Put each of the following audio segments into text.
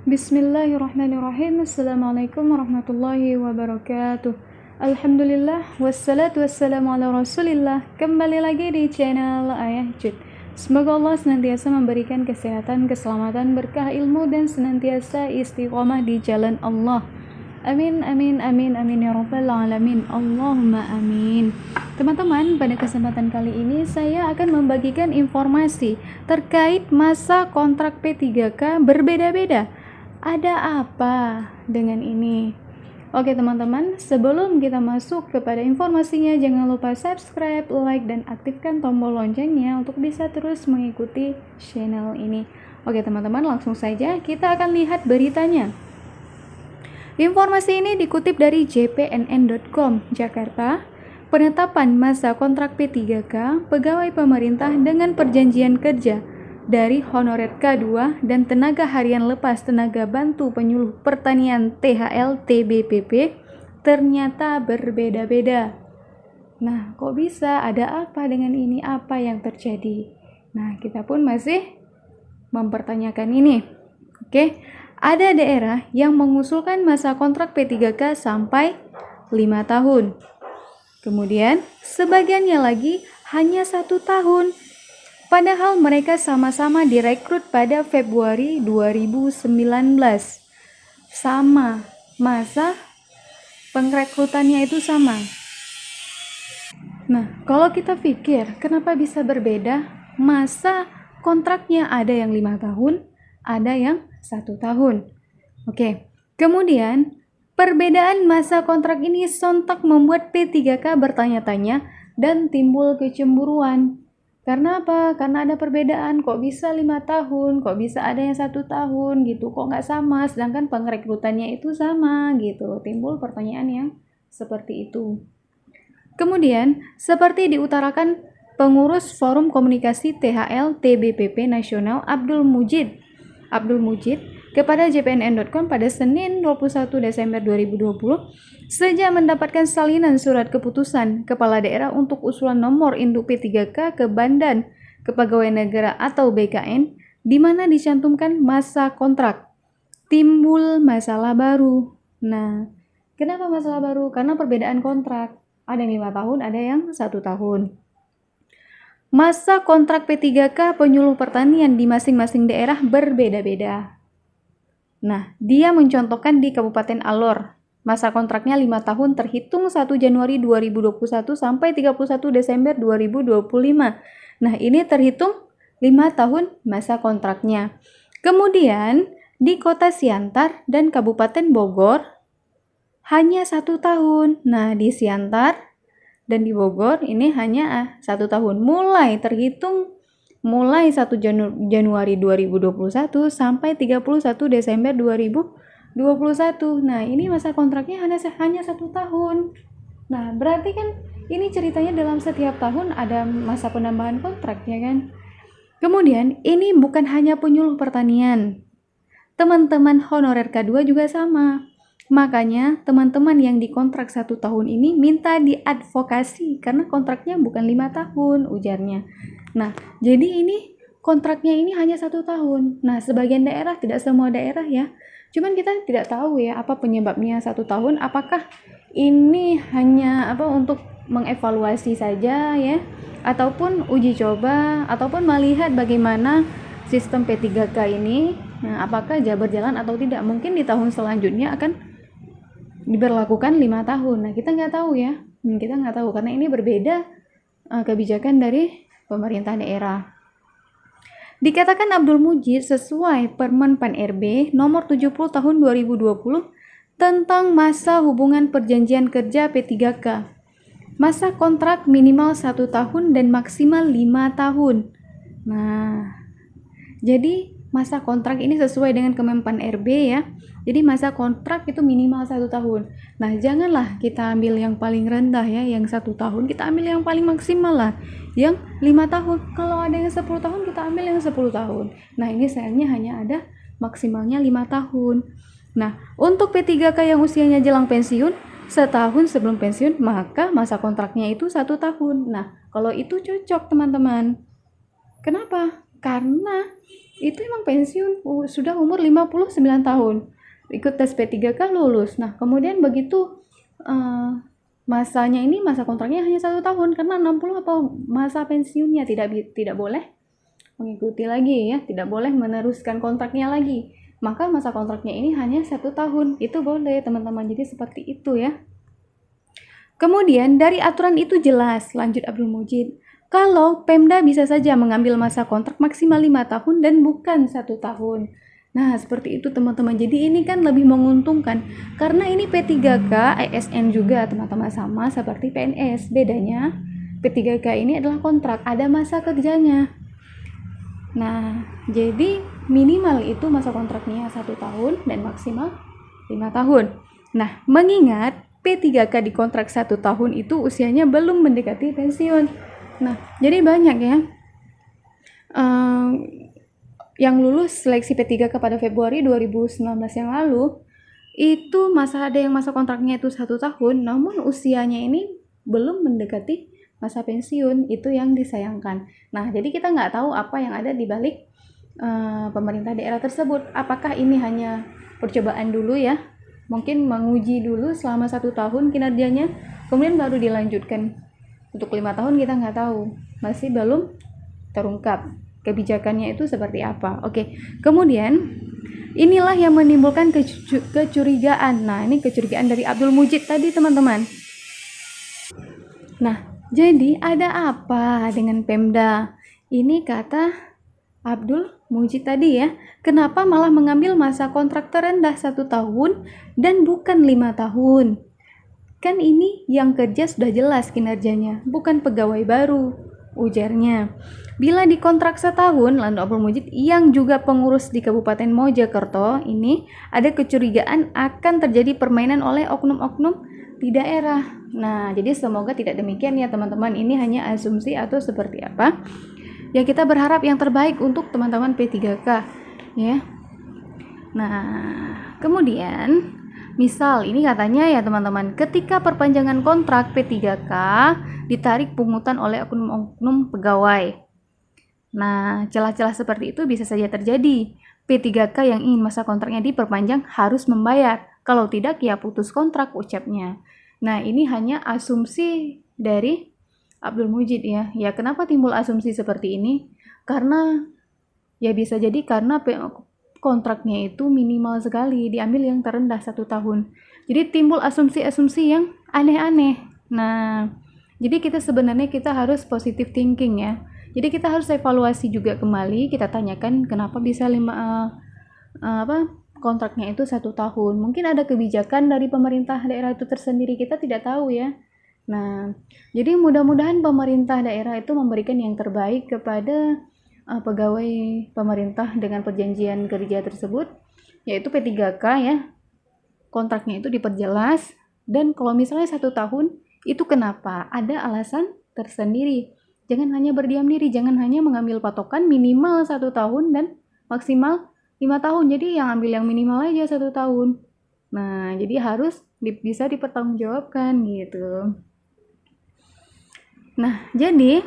Bismillahirrahmanirrahim. Assalamualaikum warahmatullahi wabarakatuh. Alhamdulillah wassalatu wassalamu ala rasulillah. Kembali lagi di channel Ayah Cut. Semoga Allah senantiasa memberikan kesehatan, keselamatan, berkah ilmu dan senantiasa istiqomah di jalan Allah. Amin amin amin amin ya rabbal alamin. Allahumma amin. Teman-teman, pada kesempatan kali ini saya akan membagikan informasi terkait masa kontrak P3K berbeda-beda. Ada apa dengan ini? Oke teman-teman, sebelum kita masuk kepada informasinya, jangan lupa subscribe, like, dan aktifkan tombol loncengnya untuk bisa terus mengikuti channel ini. Oke teman-teman, langsung saja kita akan lihat beritanya. Informasi ini dikutip dari jpnn.com, Jakarta. Penetapan masa kontrak P3K pegawai pemerintah dengan perjanjian kerja dari honorer K2 dan tenaga harian lepas tenaga bantu penyuluh pertanian THL TBPP ternyata berbeda-beda. Nah, kok bisa? Ada apa dengan ini? Apa yang terjadi? Nah, kita pun masih mempertanyakan ini. Oke, ada daerah yang mengusulkan masa kontrak P3K sampai 5 tahun. Kemudian, sebagiannya lagi hanya 1 tahun. Padahal mereka sama-sama direkrut pada Februari 2019. Sama, masa pengrekrutannya itu sama. Nah, kalau kita pikir kenapa bisa berbeda, masa kontraknya ada yang 5 tahun, ada yang 1 tahun. Oke, kemudian perbedaan masa kontrak ini sontak membuat P3K bertanya-tanya dan timbul kecemburuan. Karena apa? Karena ada perbedaan, kok bisa 5 tahun, kok bisa ada yang 1 tahun gitu, kok nggak sama, sedangkan pengrekrutannya itu sama gitu. Timbul pertanyaan yang seperti itu. Kemudian, seperti diutarakan pengurus Forum Komunikasi THL TBPP Nasional Abdul Mujid kepada jpnn.com pada Senin 21 Desember 2020, sejak mendapatkan salinan surat keputusan Kepala Daerah untuk usulan nomor induk P3K ke Badan Kepegawaian Negara atau BKN, di mana dicantumkan masa kontrak, timbul masalah baru. Nah, kenapa masalah baru? Karena perbedaan kontrak. Ada yang 5 tahun, ada yang 1 tahun. Masa kontrak P3K penyuluh pertanian di masing-masing daerah berbeda-beda. Nah, dia mencontohkan di Kabupaten Alor, masa kontraknya 5 tahun terhitung 1 Januari 2021 sampai 31 Desember 2025. Nah, ini terhitung 5 tahun masa kontraknya. Kemudian, di Kota Siantar dan Kabupaten Bogor, hanya 1 tahun. Nah, di Siantar dan di Bogor ini hanya 1 tahun. Mulai terhitung mulai 1 Januari 2021 sampai 31 Desember 2021. Nah, ini masa kontraknya hanya 1 tahun. Nah, berarti kan ini ceritanya dalam setiap tahun ada masa penambahan kontrak, ya kan? Kemudian, ini bukan hanya penyuluh pertanian. Teman-teman honorer K2 juga sama. Makanya, teman-teman yang dikontrak 1 tahun ini minta diadvokasi karena kontraknya bukan 5 tahun, ujarnya. Nah, jadi ini kontraknya ini hanya 1 tahun. Nah, sebagian daerah, tidak semua daerah ya. Cuman kita tidak tahu ya apa penyebabnya 1 tahun. Apakah ini hanya untuk mengevaluasi saja ya, ataupun uji coba, ataupun melihat bagaimana sistem P3K ini. Nah, apakah berjalan atau tidak? Mungkin di tahun selanjutnya akan diberlakukan 5 tahun. Nah, kita nggak tahu ya. Kita nggak tahu karena ini berbeda kebijakan dari pemerintah daerah. Dikatakan Abdul Mujid sesuai Permen Pan RB nomor 70 tahun 2020 tentang masa hubungan perjanjian kerja P3K. Masa kontrak minimal 1 tahun dan maksimal 5 tahun. Nah, jadi masa kontrak ini sesuai dengan Kemenpan RB ya. Jadi masa kontrak itu minimal 1 tahun. Nah, janganlah kita ambil yang paling rendah ya, yang 1 tahun. Kita ambil yang paling maksimal lah, yang 5 tahun. Kalau ada yang 10 tahun, kita ambil yang 10 tahun. Nah, ini sayangnya hanya ada maksimalnya 5 tahun. Nah, untuk P3K yang usianya jelang pensiun, setahun sebelum pensiun, maka masa kontraknya itu 1 tahun. Nah, kalau itu cocok teman-teman. Kenapa? Karena itu emang pensiun sudah umur 59 tahun. Ikut tes P3K lulus. Nah, kemudian begitu masanya ini, masa kontraknya hanya 1 tahun karena 60 apa masa pensiunnya, tidak boleh mengikuti lagi ya, tidak boleh meneruskan kontraknya lagi. Maka masa kontraknya ini hanya 1 tahun. Itu boleh teman-teman. Jadi seperti itu ya. Kemudian dari aturan itu jelas, lanjut Abdul Mujid, kalau Pemda bisa saja mengambil masa kontrak maksimal 5 tahun dan bukan 1 tahun. Nah, seperti itu teman-teman. Jadi ini kan lebih menguntungkan. Karena ini P3K, ASN juga teman-teman, sama seperti PNS. Bedanya P3K ini adalah kontrak, ada masa kerjanya. Nah, jadi minimal itu masa kontraknya 1 tahun dan maksimal 5 tahun. Nah, mengingat P3K di kontrak 1 tahun itu usianya belum mendekati pensiun. Nah, jadi banyak ya yang lulus seleksi P3K pada Februari 2019 yang lalu, itu ada yang masa kontraknya itu 1 tahun, namun usianya ini belum mendekati masa pensiun. Itu yang disayangkan. Nah, jadi kita nggak tahu apa yang ada di balik pemerintah daerah tersebut. Apakah ini hanya percobaan dulu ya, mungkin menguji dulu selama 1 tahun kinerjanya, kemudian baru dilanjutkan untuk 5 tahun. Kita nggak tahu, masih belum terungkap kebijakannya itu seperti apa. Oke, kemudian inilah yang menimbulkan kecurigaan. Nah, ini kecurigaan dari Abdul Mujid tadi teman-teman. Nah, jadi ada apa dengan Pemda? Ini kata Abdul Mujid tadi ya, kenapa malah mengambil masa kontrak terendah 1 tahun dan bukan 5 tahun? Kan ini yang kerja sudah jelas kinerjanya, bukan pegawai baru, ujarnya. Bila dikontrak 1 tahun, lalu Abdul Mujid yang juga pengurus di Kabupaten Mojokerto ini ada kecurigaan akan terjadi permainan oleh oknum-oknum di daerah. Nah, jadi semoga tidak demikian ya teman-teman, ini hanya asumsi atau seperti apa. Ya, kita berharap yang terbaik untuk teman-teman P3K ya. Nah, kemudian misal ini katanya ya teman-teman, ketika perpanjangan kontrak P3K ditarik pungutan oleh oknum-oknum pegawai. Nah, celah-celah seperti itu bisa saja terjadi. P3K yang ingin masa kontraknya diperpanjang harus membayar. Kalau tidak ya putus kontrak, ucapnya. Nah, ini hanya asumsi dari Abdul Mujid ya. Ya, kenapa timbul asumsi seperti ini? Karena ya bisa jadi karena kontraknya itu minimal sekali, diambil yang terendah 1 tahun. Jadi timbul asumsi-asumsi yang aneh-aneh. Nah, jadi kita harus positive thinking ya. Jadi kita harus evaluasi juga kembali, kita tanyakan kenapa bisa kontraknya itu 1 tahun. Mungkin ada kebijakan dari pemerintah daerah itu tersendiri, kita tidak tahu ya. Nah, jadi mudah-mudahan pemerintah daerah itu memberikan yang terbaik kepada pegawai pemerintah dengan perjanjian kerja tersebut, yaitu P3K ya. Kontraknya itu diperjelas, dan kalau misalnya 1 tahun, itu kenapa? Ada alasan tersendiri. Jangan hanya berdiam diri, jangan hanya mengambil patokan minimal 1 tahun dan maksimal 5 tahun. Jadi yang ambil yang minimal aja 1 tahun. Nah, jadi harus bisa dipertanggungjawabkan gitu. Nah, jadi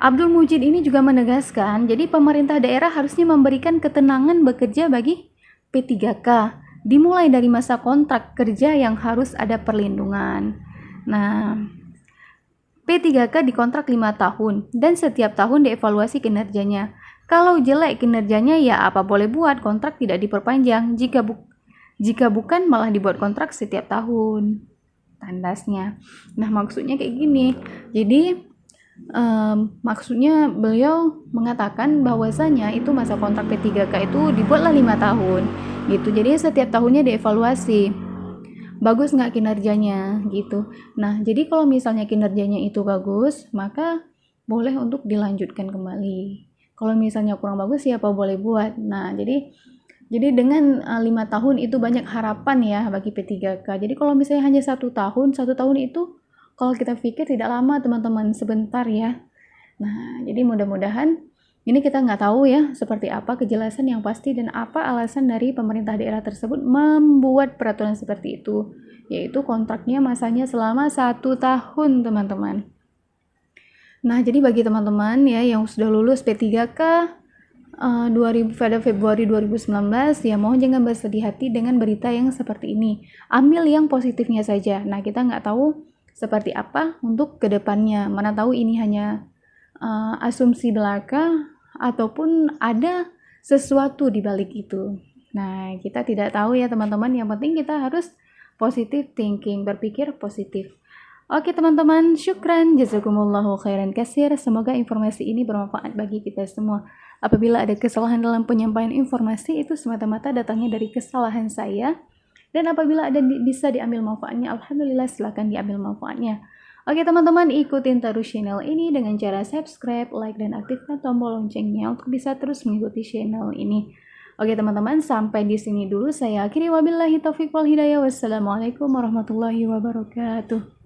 Abdul Mujid ini juga menegaskan, jadi pemerintah daerah harusnya memberikan ketenangan bekerja bagi P3K, dimulai dari masa kontrak kerja yang harus ada perlindungan. Nah, P3K dikontrak 5 tahun, dan setiap tahun dievaluasi kinerjanya. Kalau jelek kinerjanya ya apa boleh buat, kontrak tidak diperpanjang. Jika bukan malah dibuat kontrak setiap tahun. Tandasnya. Nah, maksudnya kayak gini. Jadi maksudnya beliau mengatakan bahwasanya itu masa kontrak P3K itu dibuatlah 5 tahun gitu. Jadi setiap tahunnya dievaluasi, bagus nggak kinerjanya gitu. Nah, jadi kalau misalnya kinerjanya itu bagus, maka boleh untuk dilanjutkan kembali. Kalau misalnya kurang bagus, siapa boleh buat. Nah, jadi dengan 5 tahun itu banyak harapan ya bagi P3K. Jadi kalau misalnya hanya 1 tahun itu kalau kita pikir tidak lama teman-teman, sebentar ya. Nah, jadi mudah-mudahan ini kita nggak tahu ya seperti apa kejelasan yang pasti dan apa alasan dari pemerintah daerah tersebut membuat peraturan seperti itu, yaitu kontraknya masanya selama 1 tahun teman-teman. Nah, jadi bagi teman-teman ya yang sudah lulus P3K, pada Februari 2019, ya mohon jangan bersedih hati dengan berita yang seperti ini. Ambil yang positifnya saja. Nah, kita nggak tahu seperti apa untuk kedepannya. Mana tahu ini hanya asumsi belaka ataupun ada sesuatu di balik itu. Nah, kita tidak tahu ya teman-teman. Yang penting kita harus positive thinking, berpikir positif. Oke teman-teman, syukran, jazakumullahu khairan katsir. Semoga informasi ini bermanfaat bagi kita semua. Apabila ada kesalahan dalam penyampaian informasi, itu semata-mata datangnya dari kesalahan saya. Dan apabila ada bisa diambil manfaatnya, alhamdulillah silakan diambil manfaatnya. Oke teman-teman, ikutin terus channel ini dengan cara subscribe, like, dan aktifkan tombol loncengnya untuk bisa terus mengikuti channel ini. Oke teman-teman, sampai di sini dulu saya akhiri. Wabillahi taufiq wal hidayah. Wassalamualaikum warahmatullahi wabarakatuh.